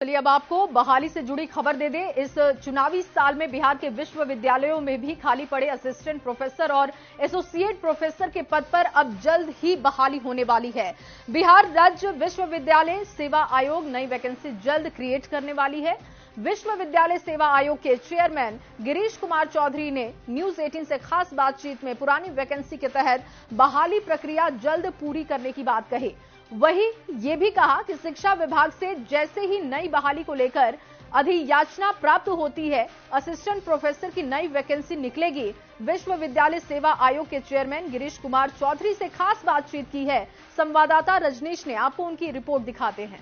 चलिए अब आपको बहाली से जुड़ी खबर दे दें। इस चुनावी साल में बिहार के विश्वविद्यालयों में भी खाली पड़े असिस्टेंट प्रोफेसर और एसोसिएट प्रोफेसर के पद पर अब जल्द ही बहाली होने वाली है। बिहार राज्य विश्वविद्यालय सेवा आयोग नई वैकेंसी जल्द क्रिएट करने वाली है। विश्वविद्यालय सेवा आयोग के चेयरमैन गिरीश कुमार चौधरी ने न्यूज 18 से खास बातचीत में पुरानी वैकेंसी के तहत बहाली प्रक्रिया जल्द पूरी करने की बात कही। वहीं ये भी कहा कि शिक्षा विभाग से जैसे ही नई बहाली को लेकर अधियाचना प्राप्त होती है, असिस्टेंट प्रोफेसर की नई वैकेंसी निकलेगी। विश्वविद्यालय सेवा आयोग के चेयरमैन गिरीश कुमार चौधरी से खास बातचीत की है संवाददाता रजनीश ने। आपको उनकी रिपोर्ट दिखाते हैं।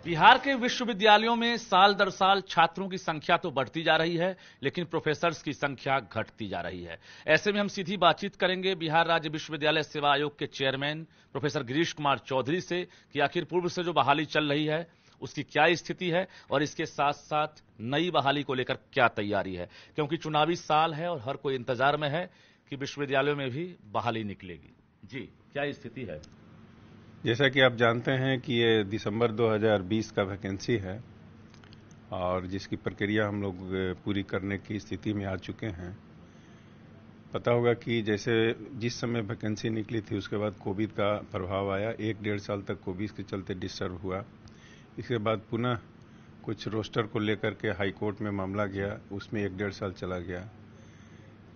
बिहार के विश्वविद्यालयों में साल दर साल छात्रों की संख्या तो बढ़ती जा रही है, लेकिन प्रोफेसर्स की संख्या घटती जा रही है। ऐसे में हम सीधी बातचीत करेंगे बिहार राज्य विश्वविद्यालय सेवा आयोग के चेयरमैन प्रोफेसर गिरीश कुमार चौधरी से कि आखिर पूर्व से जो बहाली चल रही है उसकी क्या स्थिति है और इसके साथ साथ नई बहाली को लेकर क्या तैयारी है, क्योंकि चुनावी साल है और हर कोई इंतजार में है कि विश्वविद्यालयों में भी बहाली निकलेगी। जी, क्या स्थिति है? जैसा कि आप जानते हैं कि ये दिसंबर 2020 का वैकेंसी है और जिसकी प्रक्रिया हम लोग पूरी करने की स्थिति में आ चुके हैं। पता होगा कि जैसे जिस समय वैकेंसी निकली थी उसके बाद कोविड का प्रभाव आया, 1-1.5 साल तक कोविड के चलते डिस्टर्ब हुआ। इसके बाद पुनः कुछ रोस्टर को लेकर के हाई कोर्ट में मामला गया, उसमें 1-1.5 साल चला गया,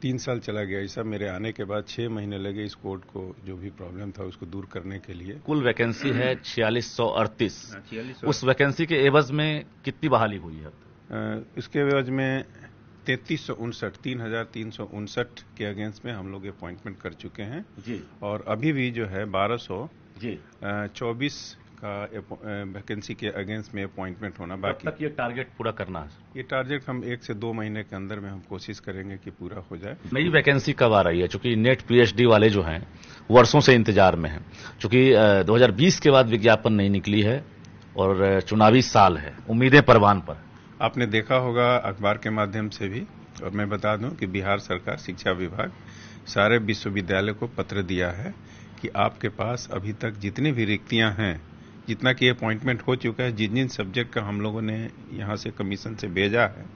3 साल चला गया। ऐसा मेरे आने के बाद 6 महीने लगे इस कोर्ट को जो भी प्रॉब्लम था उसको दूर करने के लिए। कुल वैकेंसी है 4638। उस वैकेंसी के एवज में कितनी बहाली हुई है? इसके एवज में 3359 के अगेंस्ट में हम लोग अपॉइंटमेंट कर चुके हैं जी। और अभी भी जो है 1224 का वैकेंसी के अगेंस्ट में अपॉइंटमेंट होना बाकी। तक ये टारगेट पूरा करना है? ये टारगेट हम 1 से 2 महीने के अंदर में हम कोशिश करेंगे कि पूरा हो जाए। नई वैकेंसी कब आ रही है? चूंकि नेट पीएचडी वाले जो हैं वर्षों से इंतजार में हैं, चूंकि 2020 के बाद विज्ञापन नहीं निकली है और चुनावी साल है, उम्मीदें परवान पर। आपने देखा होगा अखबार के माध्यम से भी, और मैं बता दूं कि बिहार सरकार शिक्षा विभाग सारे विश्वविद्यालय को पत्र दिया है कि आपके पास अभी तक जितनी भी रिक्तियां हैं, जितना कि अपॉइंटमेंट हो चुका है, जिन जिन सब्जेक्ट का हम लोगों ने यहाँ से कमीशन से भेजा है,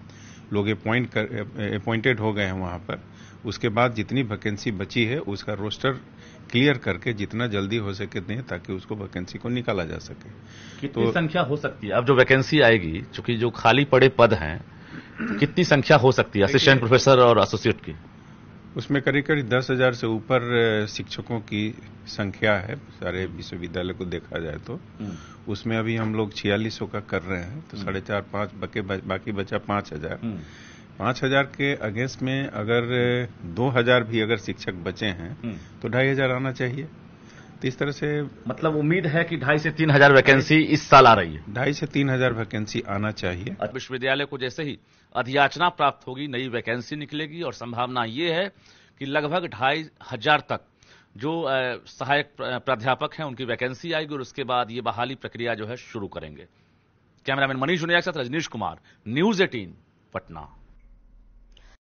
लोग अपॉइंटेड हो गए हैं वहाँ पर। उसके बाद जितनी वैकेंसी बची है उसका रोस्टर क्लियर करके जितना जल्दी हो सके दें ताकि उसको वैकेंसी को निकाला जा सके। कितनी संख्या हो सकती है अब जो वैकेंसी आएगी, चूंकि जो खाली पड़े पद हैं, कितनी संख्या हो सकती है असिस्टेंट प्रोफेसर और एसोसिएट की? उसमें करीब 10,000 से ऊपर शिक्षकों की संख्या है सारे विश्वविद्यालय को देखा जाए तो। उसमें अभी हम लोग 4600 का कर रहे हैं, तो 4.5-5 बाकी बचा 5,000। 5,000 के अगेंस्ट में अगर 2,000 भी अगर शिक्षक बचे हैं तो 2,500 आना चाहिए। तो इस तरह से मतलब उम्मीद है कि 2,500 से 3,000 वैकेंसी इस साल आ रही है। 2,500 से 3,000 वैकेंसी आना चाहिए। विश्वविद्यालय को जैसे ही अधियाचना प्राप्त होगी, नई वैकेंसी निकलेगी और संभावना ये है कि लगभग 2,500 तक जो सहायक प्राध्यापक हैं उनकी वैकेंसी आएगी और उसके बाद ये बहाली प्रक्रिया जो है शुरू करेंगे। कैमरामैन मनीष जुनिया के साथ रजनीश कुमार, न्यूज 18 पटना।